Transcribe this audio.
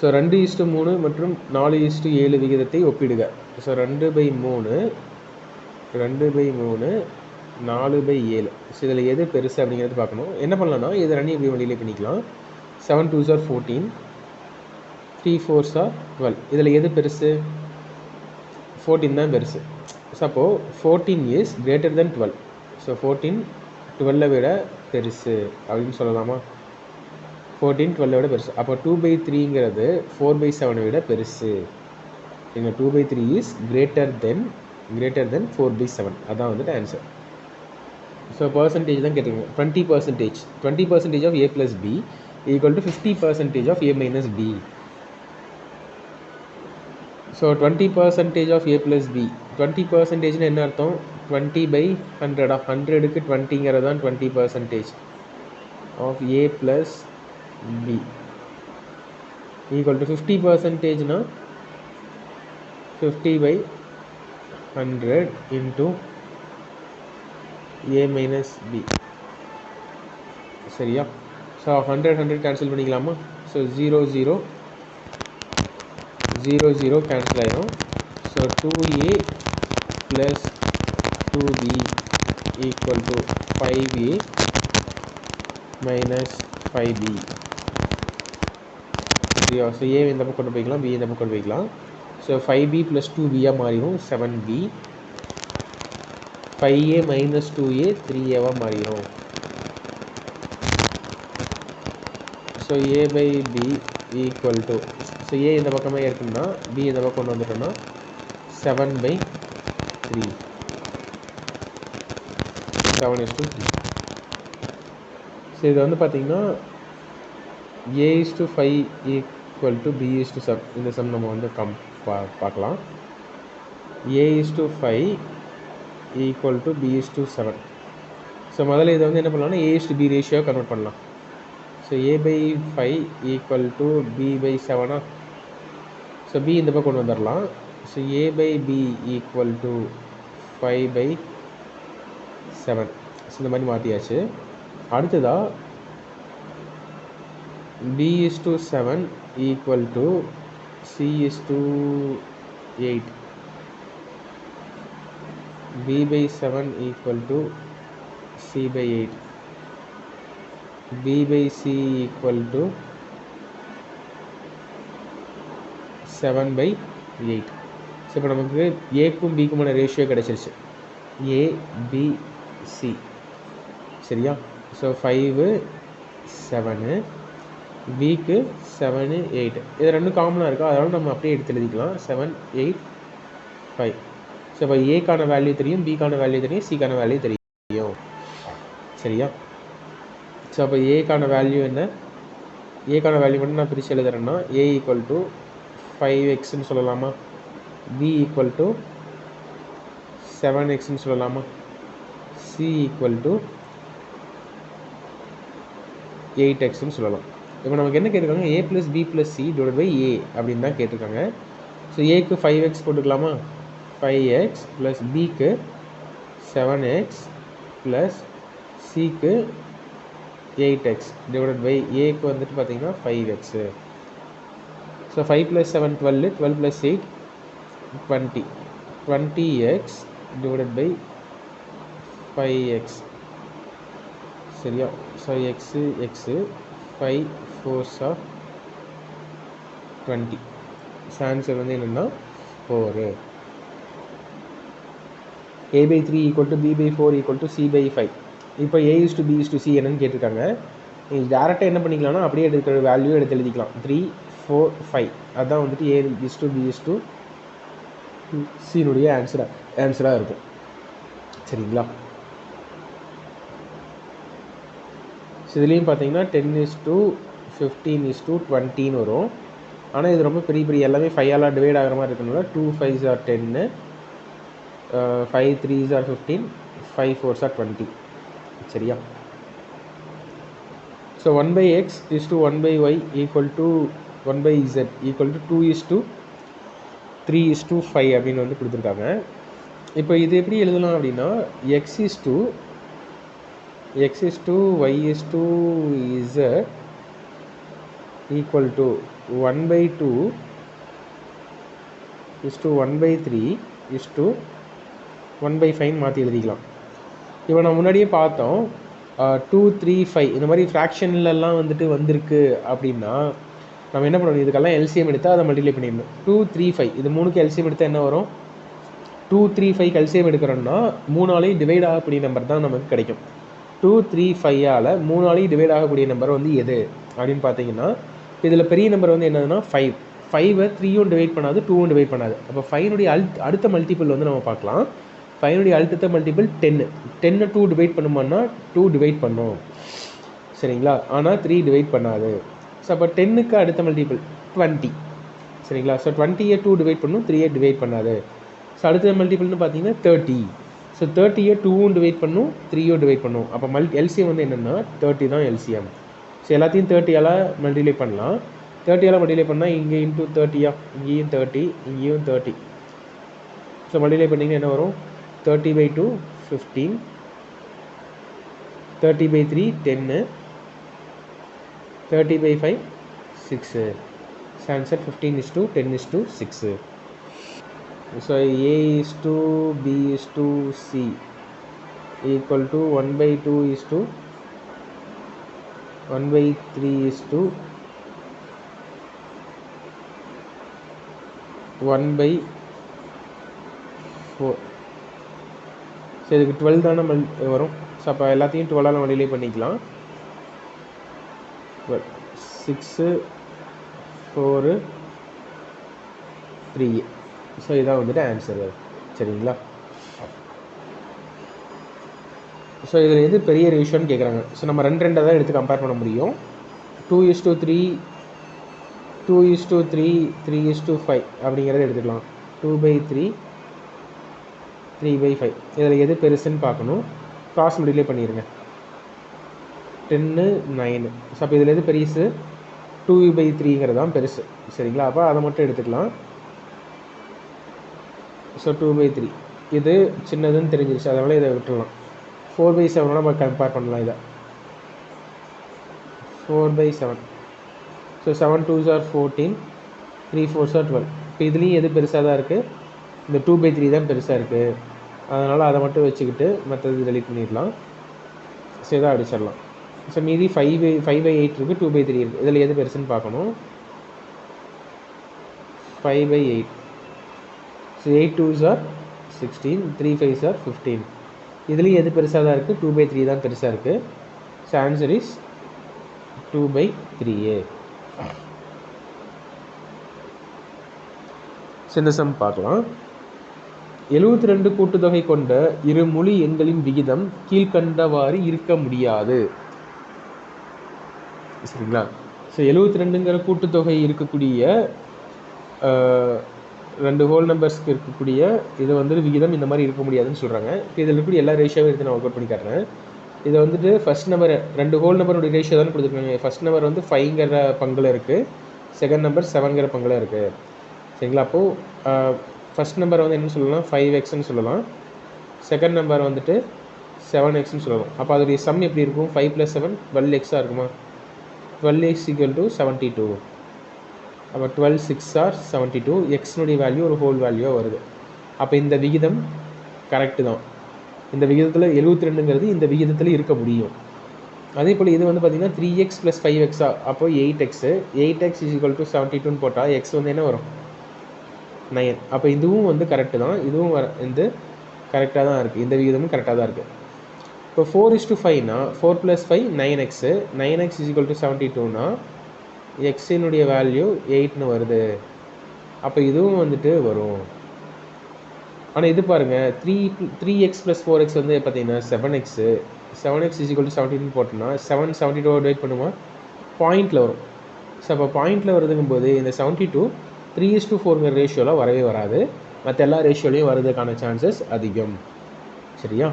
So 2:3 மற்றும் 4:7 விகிதத்தை ஒப்பிடுக. So 2/3 4/7. So இதில் எது பெருசு அப்படிங்கிறது பார்க்கணும். என்ன பண்ணலாம்னா இது ரெண்டையும் இப்படி வழியிலே பண்ணிக்கலாம். 7 2s are 14, 3 4s are 12. இதில் எது பெருசு? 14 தான் பெருசு. ஸோ அப்போது 14 is greater than 12. ஸோ 14 12 விட பெருசு அப்படின்னு சொல்லலாமா? 14 12 விட பெருசு. அப்போ 2/3ங்கிறது 4/7 விட பெருசு. இங்கே 2/3 is greater than 4/7. அதான் வந்துட்டு ஆன்சர். ஸோ பர்சன்டேஜ் தான் கேட்டிருக்கோம். 20% of a plus b equal to 50% of a minus b. So 20% of a plus b. 20%ன்னு என்ன அர்த்தம்? 20/100. 100க்கு 20ங்கிறது தான் 20% of a plus b equal to 50%னா 50/100 into a minus b. சரியா? So 100 cancel பண்ணிக்கலாமா? ஸோ 0 0 கேன்சல் ஆயிரும். So 2a plus 2b equal to 5a minus 5b. சரியா? So a இந்த பக்கம் கொண்டு போய்க்கலாம், b இந்த பக்கம் கொண்டு போய்க்கலாம். ஸோ 5b plus 2bயாக மாறிடும் 7b. 5a minus 2a 3a மாறிடும். So a/b equal to, so a இந்த பக்கமே இருக்குன்னா b இந்த பக்கம் கொண்டு வந்துட்டோம்னா 7/3. 7:3. ஸோ இது வந்து பார்த்தீங்கன்னா a/5 equal to b/7. இந்த சம் நம்ம வந்து பார்க்கலாம். a/5 equal to b/7. So முதல்ல இதை வந்து என்ன பண்ணலாம்னா a/b ரேஷியோ கன்வெர்ட் பண்ணலாம். So a/5 equal to b/7. So b இந்த பக்கம் கொண்டு வந்துடலாம். So a/b equal to 5/7. So இந்த மாதிரி மாற்றியாச்சு. அடுத்ததாக b/7 equal to c/8. b/7 equal to c/8. b/c equal to 7/8. So இப்போ நமக்கு ஏக்கும் பிக்குமான ரேஷியோ கிடச்சிருச்சு. a/b/c. சரியா? ஸோ 5 7, பிக்கு 7 8. இது ரெண்டும் காமனாக இருக்கா, அதனால் நம்ம அப்படியே எடுத்து எழுதிக்கலாம். 7 8 5. ஸோ இப்போ ஏக்கான வேல்யூ தெரியும், பிக்கான வேல்யூ தெரியும், சிக்கான வேல்யூ தெரியும். சரியா? ஸோ அப்போ ஏக்கான வேல்யூ என்ன? ஏக்கான வேல்யூ மட்டும் நான் பிரித்து எழுதுறேன்னா a equal to 5xன்னு சொல்லலாமா? b equal to 7xன்னு சொல்லலாமா? c equal to 8xன்னு சொல்லலாம். இப்போ நமக்கு என்ன கேட்டிருக்காங்க? a plus b plus c divided by a அப்படின்னு தான் கேட்டிருக்காங்க. ஸோ ஏக்கு 5x போட்டுக்கலாமா? 5x plus bக்கு 7x plus cக்கு 8x divided by aக்கு வந்துட்டு பார்த்தீங்கன்னா 5x. So 5 plus 7 12, 12 plus 8 20. 20x divided by 5x. சரியா? So x 5 4s are 20. So answer வந்து என்னென்னா 4. a/3 equal to b/4 equal to c/5. இப்போ a/b/c என்னன்னு கேட்டிருக்காங்க. நீங்கள் டேரெக்டாக என்ன பண்ணிக்கலாம்னா அப்படியே எடுக்கிற வேல்யூ எடுத்து எழுதிக்கலாம். 3 4 5. அதுதான் வந்துட்டு a/b/c ஆன்சராக இருக்கும். சரிங்களா? ஸோ இதுலேயும் பார்த்தீங்கன்னா 10:15:20 வரும். ஆனால் இது ரொம்ப பெரிய எல்லாமே 5ஆல் டிவைட் ஆகிற மாதிரி இருக்கனால 2 5s are 10, 5 3s are 15, 5 4s are 20. சரியா? So 1/x is to 1/y equal to 1/z equal to 2:3:5 அப்படின்னு வந்து கொடுத்துருக்காங்க. இப்போ இது எப்படி எழுதலாம் அப்படின்னா x is to y is to z equal to 1/2 is to 1/3 is to 1/5 மாற்றி எழுதிக்கலாம். இப்போ நம்ம முன்னாடியே பார்த்தோம் 2 3 5 இந்த மாதிரி ஃப்ராக்ஷன்லலாம் வந்துட்டு வந்திருக்கு அப்படின்னா நம்ம என்ன பண்ணணும், இதுக்கெல்லாம் எல்சிஎம் எடுத்தால் அதை மல்டிப்ளை பண்ணிடணும். 2 3 5 இது மூணுக்கு எல்சிஎம் எடுத்தால் என்ன வரும்? 2 3 5 எல்சிஎம் எடுக்கிறோம்னா 3ஆலையும் டிவைட் ஆகக்கூடிய நம்பர் தான் நமக்கு கிடைக்கும். 2 3 5ஆல் 3ஆலையும் டிவைட் ஆகக்கூடிய நம்பர் வந்து எது அப்படின்னு பார்த்தீங்கன்னா, இதில் பெரிய நம்பர் வந்து என்னதுன்னா 5. 5ஐ 3யும் டிவைட் பண்ணாது, 2வும் டிவைட் பண்ணாது. அப்போ 5னுடைய அடுத்த மல்டிபிள் வந்து நம்ம பார்க்கலாம். 5னுடைய அடுத்த மல்டிபிள் 10. 10 2 டிவைட் பண்ணுமான்னா 2 டிவைட் பண்ணும், சரிங்களா? ஆனால் 3 டிவைட் பண்ணாது. ஸோ அப்போ 10க்கு அடுத்த மல்டிபிள் 20, சரிங்களா? ஸோ 20ஐ 2 டிவைட் பண்ணும், 3ஐ டிவைட் பண்ணாது. ஸோ அடுத்த மல்டிபிள்னு பார்த்தீங்கன்னா 30. ஸோ 30ஐ 2வும் டிவைட் பண்ணும், 3யும் டிவைட் பண்ணும். அப்போ எல்சிஎம் வந்து என்னென்னா 30 தான் எல்சிஎம். ஸோ எல்லாத்தையும் 30ஆல் மல்டிப்ளை பண்ணலாம். 30ஆல் மல்டிப்ளை பண்ணால் இங்கே இன்ட்டு 30, இங்கேயும் 30, இங்கேயும் 30. ஸோ மல்டிப்ளை பண்ணிங்கன்னா என்ன வரும்? 30/2 15, 30/3 10, 30/5 6. Answer 15:10:6. So A is to B is to C equal to 1/2 is to 1/3 is to 1/4. So இதுக்கு 12 தானே வரும். ஸோ அப்போ எல்லாத்தையும் 12ஆல் மல்டிப்ளை பண்ணிக்கலாம். 6 4 3. ஸோ இதான் வந்துட்டு ஆன்சர், சரிங்களா? ஸோ இதில் எது பெரிய ரேஷியோன்னு கேட்குறாங்க. ஸோ நம்ம 2 தான் எடுத்து கம்பேர் பண்ண முடியும். 2:3, 2:3, 3:5 அப்படிங்கிறத எடுத்துக்கலாம். 2/3, 3/5. இதில் எது பெருசுன்னு பார்க்கணும். கிராஸ் மல்டிப்ளை பண்ணிடுங்க. 10 9. ஸோ அப்போ இதில் எது பெருசு? 2/3ங்கிறது தான் பெருசு, சரிங்களா? அப்போ அதை மட்டும் எடுத்துக்கலாம். ஸோ 2/3 இது சின்னதுன்னு தெரிஞ்சிருச்சு, அதனால் இதை விட்டுடலாம். 4/7 நம்ம கம்பேர் பண்ணலாம். இதை 4/7. So 7 2s are 14, 3 4s are 12. இப்போ இதுலேயும் எது பெருசாக தான் இருக்குது? இந்த 2/3 தான் பெருசாக இருக்குது. அதனால் அதை மட்டும் வச்சுக்கிட்டு மற்றது டெலிட் பண்ணிடலாம். ஸோ இதை அடிச்சிடலாம். ஸோ மீதி 5/8 இருக்குது, 2/3 இருக்குது. இதில் எது பெருசுன்னு பார்க்கணும். 5/8. So 8 2s are 16, 3 5s are 15. இதுலேயும் எது பெருசாக தான் இருக்குது? 2/3 தான் பெருசாக இருக்குது. So answer is 2/3A. இந்த சம் பார்க்கலாம். 72 கூட்டுத்தொகை கொண்ட இரு முழு எண்களின் விகிதம் கீழ்கண்டவாறு இருக்க முடியாது, சரிங்களா? ஸோ 72ங்கிற கூட்டுத்தொகை இருக்கக்கூடிய 2 ஹோல் நம்பர்ஸ்க்கு இருக்கக்கூடிய இது வந்துட்டு விகிதம் இந்த மாதிரி இருக்க முடியாதுன்னு சொல்கிறாங்க. இப்போ இதில் இருக்கக்கூடிய எல்லா ரேஷியோவும் எடுத்து நான் ஒர்க் அவுட் பண்ணி காட்டுறேன். இதை வந்துட்டு ஃபஸ்ட் நம்பர் 2 ஹோல் நம்பருடைய ரேஷியோ தான் கொடுத்துருக்காங்க. ஃபஸ்ட் நம்பர் வந்து 5ங்கிற பங்கில் இருக்குது, செகண்ட் நம்பர் 7ங்கிற பங்கில் இருக்குது, சரிங்களா? அப்போது ஃபஸ்ட் நம்பர் வந்து என்னென்னு சொல்லலாம்? 5xன்னு சொல்லலாம். செகண்ட் நம்பர் வந்துட்டு 7xன்னு சொல்லலாம். அப்போ அதோடைய சம் எப்படி இருக்கும்? 5 + 7 12xஆக இருக்குமா? 12x = 72. அப்போ 12 6 are 72. எக்ஸ்னுடைய வேல்யூ ஒரு ஹோல் வேல்யூவாக வருது. அப்போ இந்த விகிதம் கரெக்டு தான். இந்த விகிதத்தில் 72ங்கிறது இந்த விகிதத்தில் இருக்க முடியும். அதே போல் இது வந்து பார்த்திங்கன்னா 3x + 5x. அப்போ 8x. 8x = 72ன்னு போட்டால் எக்ஸ் வந்து என்ன வரும்? 9. அப்போ இதுவும் வந்து கரெக்டு தான், இதுவும் வந்து கரெக்டாக தான் இருக்குது. இந்த விகிதமும் கரெக்டாக தான் இருக்குது. இப்போ 4:5னா 4 + 5 9x. 9x = 72னா எக்ஸினுடைய வேல்யூ 8ன்னு வருது. அப்போ இதுவும் வந்துட்டு வரும். ஆனால் இது பாருங்கள், 3x + 4x வந்து பார்த்தீங்கன்னா 7x. 7x = 72 போட்டோம்னா 7 72 டிவைட் பண்ணுமா? பாயிண்டில் வரும். ஸோ அப்போ பாயிண்டில் வருதுங்கும்போது இந்த 72 3:4ங்கிற ரேஷியோவில் வரவே வராது. மற்ற எல்லா ரேஷியோலையும் வரதுக்கான சான்சஸ் அதிகம், சரியா?